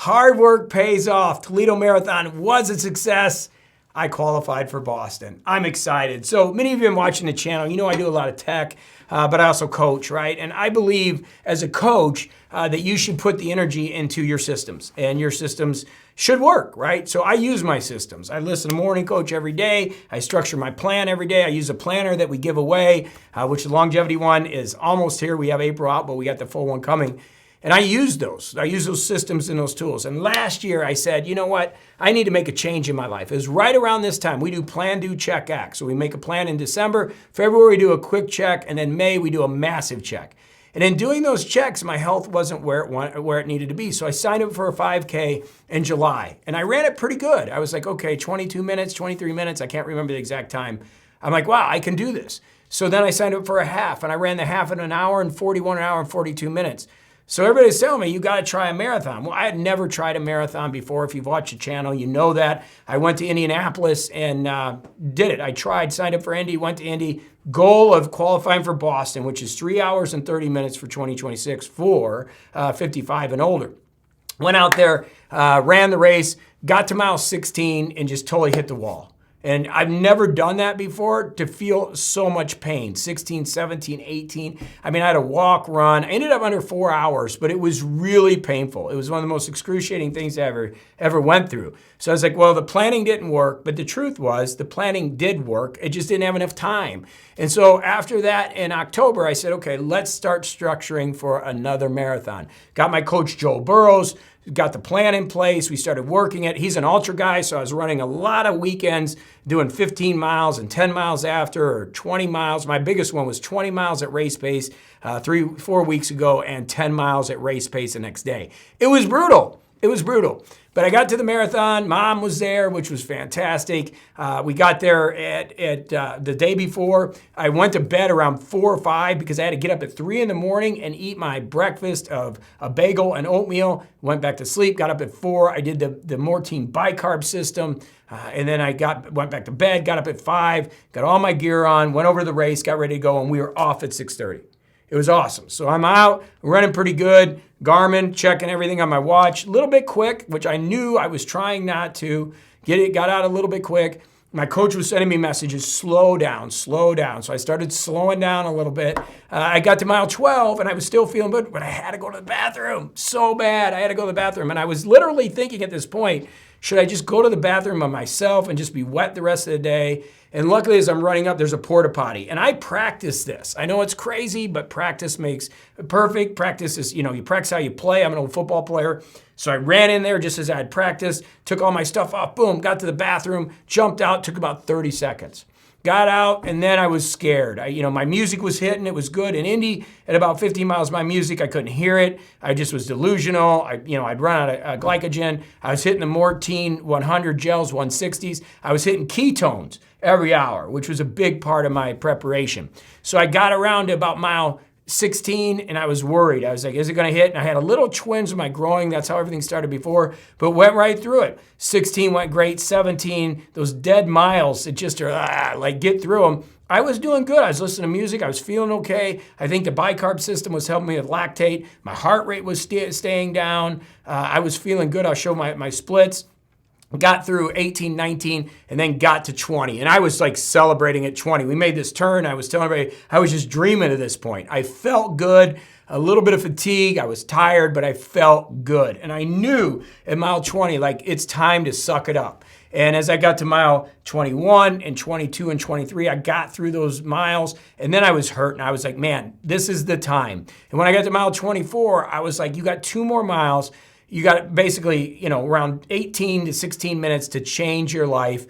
Hard work pays off. Toledo Marathon was a success. I qualified for Boston. I'm excited. So many of you have been watching the channel. You know I do a lot of tech, but I also coach, right? And I believe as a coach that you should put the energy into your systems, and your systems should work, right? So I use my systems. I listen to Morning Coach every day. I structure my plan every day. I use a planner that we give away, which the longevity one is almost here. We have April out, but we got the full one coming. And I use those. I use those systems and those tools. And last year I said, you know what? I need to make a change in my life. It was right around this time. We do plan, do, check, act. So we make a plan in December. February, we do a quick check. And then May, we do a massive check. And in doing those checks, my health wasn't where it needed to be. So I signed up for a 5K in July. And I ran it pretty good. I was like, okay, 22 minutes, 23 minutes. I can't remember the exact time. I'm like, wow, I can do this. So then I signed up for a half. And I ran the half in an hour and 41 an hour and 42 minutes. So everybody's telling me, you got to try a marathon. Well, I had never tried a marathon before. If you've watched the channel, you know that. I went to Indianapolis and did it. I tried, signed up for Indy, went to Indy. Goal of qualifying for Boston, which is 3 hours and 30 minutes for 2026 for 55 and older. Went out there, ran the race, got to mile 16 and just totally hit the wall. And I've never done that before to feel so much pain. 16, 17, 18. I mean, I had to walk, run. I ended up under 4 hours, but it was really painful. It was one of the most excruciating things I ever went through. So I was like, well, the planning didn't work, but the truth was the planning did work. It just didn't have enough time. And so after that in October, I said, okay, let's start structuring for another marathon. Got my coach, Joe Burrows, got the plan in place. We started working it. He's an ultra guy, so I was running a lot of weekends doing 15 miles and 10 miles after, or 20 miles. My biggest one was 20 miles at race pace 3-4 weeks ago and 10 miles at race pace the next day. It was brutal. It was brutal. But I got to the marathon. Mom was there, which was fantastic. We got there at the day before. I went to bed around 4 or 5 because I had to get up at 3 in the morning and eat my breakfast of a bagel and oatmeal. Went back to sleep, got up at 4. I did the Mortine bicarb system. And then I went back to bed, got up at 5, got all my gear on, went over to the race, got ready to go, and we were off at 6:30. It was awesome. So I'm out, running pretty good. Garmin, checking everything on my watch. A little bit quick, which I knew I was trying not to. Got out a little bit quick. My coach was sending me messages, slow down, slow down. So I started slowing down a little bit. I got to mile 12 and I was still feeling good, but I had to go to the bathroom so bad. I had to go to the bathroom. And I was literally thinking at this point, should I just go to the bathroom by myself and just be wet the rest of the day? And luckily, as I'm running up, there's a porta potty. And I practice this. I know it's crazy, but practice makes perfect. Practice is, you practice how you play. I'm an old football player. So I ran in there just as I had practiced, took all my stuff off, boom, got to the bathroom, jumped out, took about 30 seconds. Got out, and then I was scared. My music was hitting. It was good. In Indy, at about 15 miles, my music, I couldn't hear it. I just was delusional. I'd run out of glycogen. I was hitting the Mortine 100 gels, 160s. I was hitting ketones every hour, which was a big part of my preparation. So I got around to about mile 16, and I was worried. I was like, is it going to hit? And I had a little twinge in my groin. That's how everything started before, but went right through it. 16 went great. 17, those dead miles, it just are get through them. I was doing good. I was listening to music. I was feeling okay. I think the bicarb system was helping me with lactate. My heart rate was staying down. I was feeling good. I'll show my splits. Got through 18, 19, and then got to 20. And I was like celebrating at 20. We made this turn. I was telling everybody, I was just dreaming at this point. I felt good, a little bit of fatigue. I was tired, but I felt good. And I knew at mile 20, it's time to suck it up. And as I got to mile 21 and 22 and 23, I got through those miles, and then I was hurt, and I was like, man, this is the time. And when I got to mile 24, I was like, you got 2 more miles. You got basically, around 18 to 16 minutes to change your life,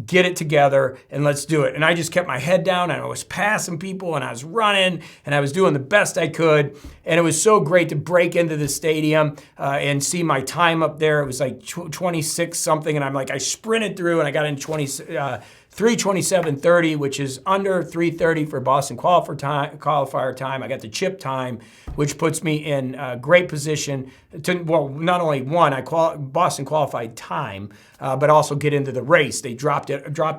get it together, and let's do it. And I just kept my head down, and I was passing people, and I was running, and I was doing the best I could. And it was so great to break into the stadium and see my time up there. It was like 26 something, and I'm like, I sprinted through, and I got in 23 3:27:30, which is under 3:30 for Boston qualifier time. I got the chip time, which puts me in a great position to, well, not only one, Boston qualified time, but also get into the race. They dropped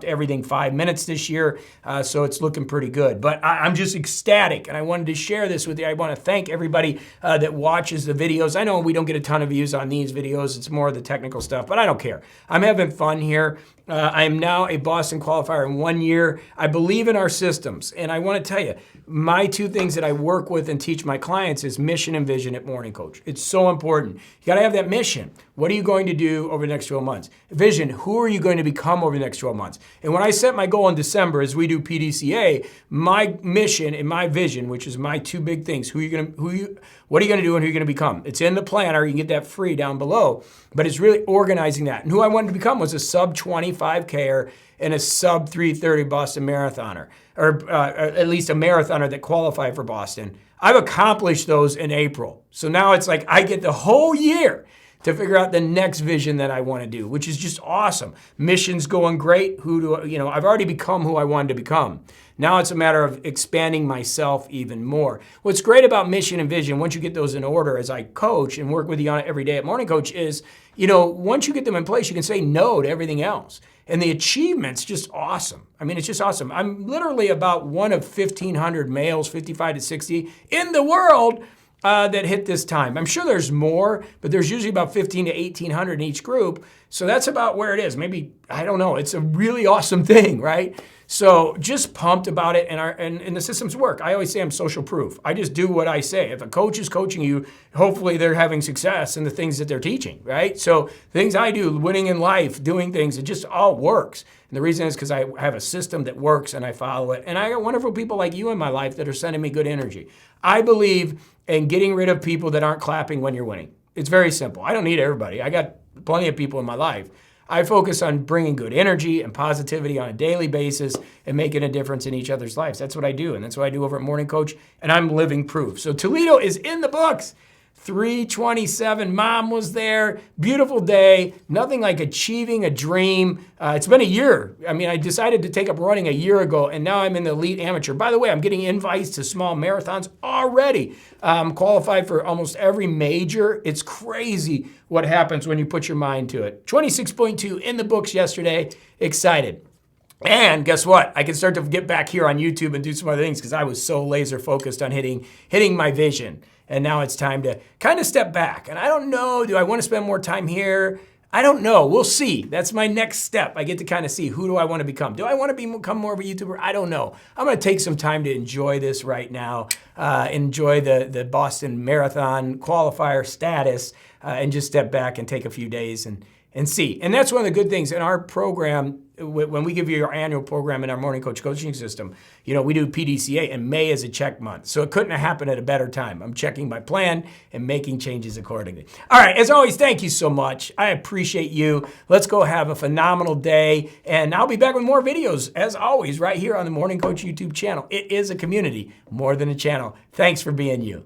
everything 5 minutes this year, so it's looking pretty good. But I'm just ecstatic, and I wanted to share this with you. I want to thank everybody that watches the videos. I know we don't get a ton of views on these videos. It's more of the technical stuff, but I don't care. I'm having fun here. I am now a Boston qualifier in 1 year. I believe in our systems, and I want to tell you, my two things that I work with and teach my clients is mission and vision at Morning Coach. It's so important. You got to have that mission. What are you going to do over the next 12 months? Vision, who are you going to become over the next 12 months? And when I set my goal in December, as we do PDCA, my mission and my vision, which is my two big things, what are you going to do and who you're going to become? It's in the planner. You can get that free down below, but it's really organizing that. And who I wanted to become was a sub 25K'er and a sub 3:30 Boston marathoner, or at least a marathoner that qualified for Boston. I've accomplished those in April. So now it's like I get the whole year to figure out the next vision that I want to do, which is just awesome. Mission's going great. I've already become who I wanted to become. Now it's a matter of expanding myself even more. What's great about mission and vision, once you get those in order, as I coach and work with you on it every day at Morning Coach, is, once you get them in place, you can say no to everything else. And the achievement's just awesome. I mean, it's just awesome. I'm literally about one of 1,500 males, 55 to 60, in the world that hit this time. I'm sure there's more, but there's usually about 15 to 1,800 in each group. So that's about where it is. Maybe, I don't know. It's a really awesome thing, right? So just pumped about it, and the systems work. I always say I'm social proof. I just do what I say. If a coach is coaching you, hopefully they're having success in the things that they're teaching, right? So things I do, winning in life, doing things, it just all works. And the reason is because I have a system that works and I follow it. And I got wonderful people like you in my life that are sending me good energy. I believe in getting rid of people that aren't clapping when you're winning. It's very simple. I don't need everybody. I got plenty of people in my life. I focus on bringing good energy and positivity on a daily basis and making a difference in each other's lives. That's what I do, and that's what I do over at Morning Coach, and I'm living proof. So Toledo is in the books. 3:27, Mom was there, beautiful day, nothing like achieving a dream. It's been a year. I mean, I decided to take up running a year ago, and now I'm in the elite amateur. By the way, I'm getting invites to small marathons already. Qualified for almost every major. It's crazy what happens when you put your mind to it. 26.2 in the books yesterday. Excited. And guess what? I can start to get back here on YouTube and do some other things because I was so laser focused on hitting my vision. And now it's time to kind of step back. And I don't know, do I want to spend more time here? I don't know. We'll see. That's my next step. I get to kind of see, who do I want to become? Do I want to become more of a YouTuber? I don't know. I'm going to take some time to enjoy this right now, enjoy the Boston Marathon qualifier status, and just step back and take a few days and see. And that's one of the good things in our program. When we give you our annual program in our Morning Coach coaching system, we do PDCA, and May is a check month. So it couldn't have happened at a better time. I'm checking my plan and making changes accordingly. All right, as always, thank you so much. I appreciate you. Let's go have a phenomenal day. And I'll be back with more videos, as always, right here on the Morning Coach YouTube channel. It is a community more than a channel. Thanks for being you.